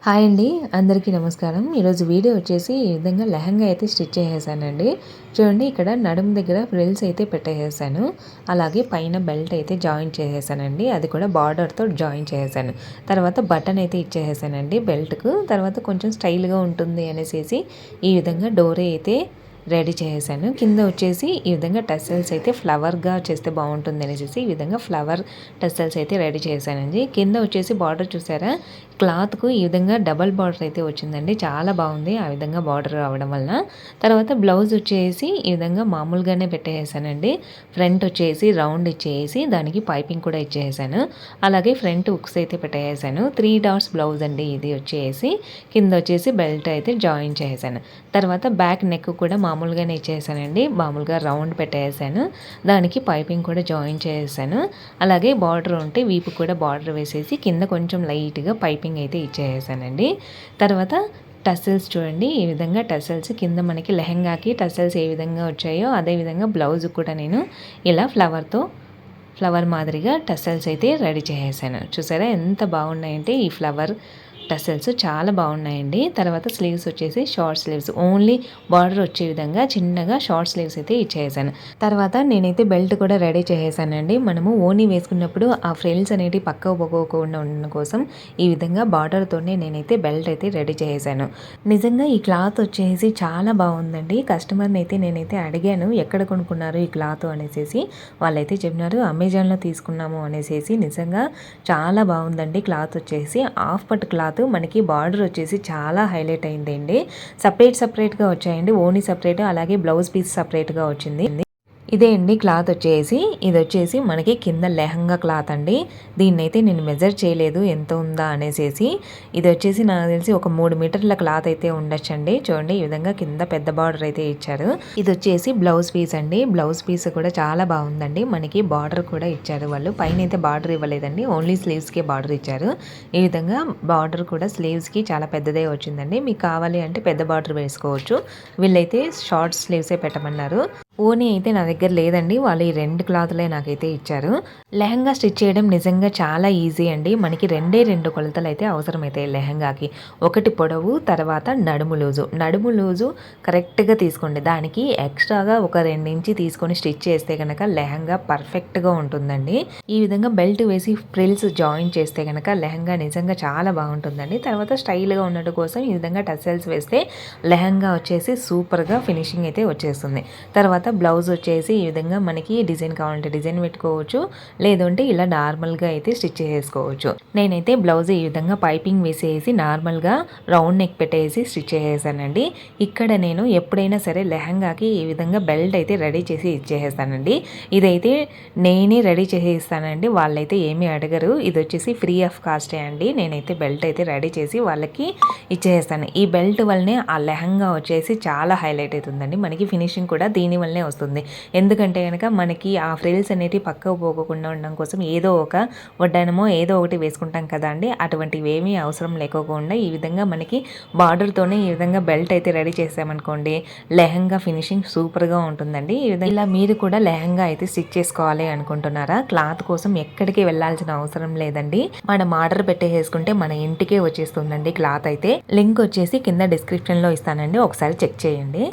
Hi అండి, అందరికీ నమస్కారం. ఈరోజు వీడియో వచ్చేసి ఈ విధంగా లెహంగా అయితే స్టిచ్ చేసేసానండి. చూడండి, ఇక్కడ నడుము దగ్గర ఫ్రిల్స్ అయితే పెట్టేసాను. అలాగే పైన బెల్ట్ అయితే జాయిన్ చేసేసానండి. అది కూడా బార్డర్తో జాయిన్ చేసేసాను. తర్వాత బటన్ అయితే ఇచ్చేసానండి బెల్ట్కు. తర్వాత కొంచెం స్టైల్గా ఉంటుంది అనేసి ఈ విధంగా డోరీ అయితే రెడీ చేసేసాను. కింద వచ్చేసి ఈ విధంగా టెసల్స్ అయితే ఫ్లవర్గా చేస్తే బాగుంటుంది అనేసి ఈ విధంగా ఫ్లవర్ టెసల్స్ అయితే రెడీ చేశానండి. కింద వచ్చేసి బార్డర్ చూసారా, క్లాత్కు ఈ విధంగా డబల్ బార్డర్ అయితే వచ్చిందండి. చాలా బాగుంది ఆ విధంగా బార్డర్ రావడం వలన. తర్వాత బ్లౌజ్ వచ్చేసి ఈ విధంగా మామూలుగానే పెట్టేసానండి. ఫ్రంట్ వచ్చేసి రౌండ్ ఇచ్చేసి దానికి పైపింగ్ కూడా ఇచ్చేసాను. అలాగే ఫ్రంట్ హుక్స్ అయితే పెట్టేసాను. 3 డాట్స్ బ్లౌజ్ అండి ఇది వచ్చేసి. కింద వచ్చేసి బెల్ట్ అయితే జాయిన్ చేసాను. తర్వాత బ్యాక్ నెక్ కూడా మామూలుగానే ఇచ్చేసానండి. మామూలుగా రౌండ్ పెట్టేసాను. దానికి పైపింగ్ కూడా జాయిన్ చేసాను. అలాగే బార్డర్ ఉంటే వీపు కూడా బార్డర్ వేసేసి కింద కొంచెం లైట్గా పైపింగ్ అయితే ఇచ్చేసానండి. తర్వాత టసల్స్ చూడండి, ఈ విధంగా టసల్స్ కింద మనకి లెహంగాకి టసల్స్ ఏ విధంగా వచ్చాయో అదే విధంగా బ్లౌజ్ కూడా నేను ఇలా ఫ్లవర్ మాదిరిగా టసల్స్ అయితే రెడీ చేసేసాను. చూసారా ఎంత బాగున్నాయంటే ఈ ఫ్లవర్ టసల్స్ చాలా బాగున్నాయండి. తర్వాత స్లీవ్స్ వచ్చేసి షార్ట్ స్లీవ్స్, ఓన్లీ బార్డర్ వచ్చే విధంగా చిన్నగా షార్ట్ స్లీవ్స్ అయితే ఇచ్చేసాను. తర్వాత నేనైతే బెల్ట్ కూడా రెడీ చేసేసానండి. మనము ఓనీ వేసుకున్నప్పుడు ఆ ఫ్రిల్స్ అనేవి పక్కకు పోకోకుండా ఉండడం కోసం ఈ విధంగా బార్డర్తోనే నేనైతే బెల్ట్ అయితే రెడీ చేసేసాను. నిజంగా ఈ క్లాత్ వచ్చేసి చాలా బాగుందండి. కస్టమర్ని అయితే నేనైతే అడిగాను ఎక్కడ కొనుక్కున్నారు ఈ క్లాత్ అనేసి. వాళ్ళైతే చెప్పినారు అమెజాన్లో తీసుకున్నాము అనేసి. నిజంగా చాలా బాగుందండి క్లాత్ వచ్చేసి. హాఫ్ పట్ క్లాత్ మనకి బార్డర్ వచ్చేసి చాలా హైలైట్ అయిందండి. సపరేట్గా వచ్చాయండి. ఓనీ సపరేట్, అలాగే బ్లౌజ్ పీస్ సపరేట్గా వచ్చింది. ఇదే అండి క్లాత్ వచ్చేసి. ఇది వచ్చేసి మనకి కింద లెహంగా క్లాత్ అండి. దీన్నైతే నేను మెజర్ చేయలేదు ఎంత ఉందా అనేసి. ఇది వచ్చేసి నాకు తెలిసి ఒక 3 మీటర్ల క్లాత్ అయితే ఉండొచ్చండి. చూడండి ఈ విధంగా కింద పెద్ద బార్డర్ అయితే ఇచ్చారు. ఇది వచ్చేసి బ్లౌజ్ పీస్ అండి. బ్లౌజ్ పీస్ కూడా చాలా బాగుందండి. మనకి బార్డర్ కూడా ఇచ్చారు వాళ్ళు. పైన అయితే బార్డర్ ఇవ్వలేదండి, ఓన్లీ స్లీవ్స్కి బార్డర్ ఇచ్చారు. ఈ విధంగా బార్డర్ కూడా స్లీవ్స్కి చాలా పెద్దదే వచ్చిందండి. మీకు కావాలి అంటే పెద్ద బార్డర్ వేసుకోవచ్చు. వీళ్ళైతే షార్ట్ స్లీవ్సే పెట్టమన్నారు. ఓనీ అయితే నా దగ్గర లేదండి. వాళ్ళు ఈ 2 క్లాత్లే నాకైతే ఇచ్చారు. లెహంగా స్టిచ్ చేయడం నిజంగా చాలా ఈజీ అండి. మనకి 2 కొలతలు అయితే అవసరమవుతాయి లెహంగాకి. ఒకటి పొడవు, తర్వాత నడుము లూజు కరెక్ట్గా తీసుకోండి. దానికి ఎక్స్ట్రాగా ఒక 2 ఇంచి తీసుకొని స్టిచ్ చేస్తే కనుక లెహంగా పర్ఫెక్ట్గా ఉంటుందండి. ఈ విధంగా బెల్ట్ వేసి ఫ్రిల్స్ జాయిన్ చేస్తే కనుక లెహంగా నిజంగా చాలా బాగుంటుందండి. తర్వాత స్టైల్గా ఉండడం కోసం ఈ విధంగా టసల్స్ వేస్తే లెహంగా వచ్చేసి సూపర్గా ఫినిషింగ్ అయితే వచ్చేస్తుంది. తర్వాత బ్లౌజ్ వచ్చేసి ఈ విధంగా మనకి డిజైన్ కావాలంటే డిజైన్ పెట్టుకోవచ్చు, లేదంటే ఇలా నార్మల్గా అయితే స్టిచ్ చేసుకోవచ్చు. నేనైతే బ్లౌజ్ ఈ విధంగా పైపింగ్ వేసేసి నార్మల్గా రౌండ్ నెక్ పెట్టేసి స్టిచ్ చేసేసానండి. ఇక్కడ నేను ఎప్పుడైనా సరే లెహంగాకి ఈ విధంగా బెల్ట్ అయితే రెడీ చేసి ఇచ్చేసేస్తానండి. ఇదైతే నేనే రెడీ చేసి ఇస్తానండి, వాళ్ళైతే ఏమీ అడగరు. ఇది వచ్చేసి ఫ్రీ ఆఫ్ కాస్టే అండి. నేనైతే బెల్ట్ అయితే రెడీ చేసి వాళ్ళకి ఇచ్చేస్తాను. ఈ బెల్ట్ వల్లనే ఆ లెహంగా వచ్చేసి చాలా హైలైట్ అవుతుందండి. మనకి ఫినిషింగ్ కూడా దీని వల్లనే వస్తుంది. ఎందుకంటే కనుక మనకి ఆ ఫ్రిల్స్ అనేవి పక్కకు పోకుండా ఉండడం కోసం ఏదో ఒక వడ్డానమో ఏదో ఒకటి వేసుకుంటాం కదా అండి. అటువంటివి ఏమీ అవసరం లేకోకుండా ఈ విధంగా మనకి బార్డర్తోనే ఈ విధంగా బెల్ట్ అయితే రెడీ చేసామనుకోండి, లెహంగా ఫినిషింగ్ సూపర్గా ఉంటుందండి. ఈ విధంగా ఇలా మీరు కూడా లెహంగా అయితే స్టిచ్ చేసుకోవాలి అనుకుంటున్నారా? క్లాత్ కోసం ఎక్కడికి వెళ్ళాల్సిన అవసరం లేదండి. మనం ఆర్డర్ పెట్టేసుకుంటే మన ఇంటికే వచ్చేస్తుందండి క్లాత్ అయితే. లింక్ వచ్చేసి కింద డిస్క్రిప్షన్లో ఇస్తానండి, ఒకసారి చెక్ చేయండి.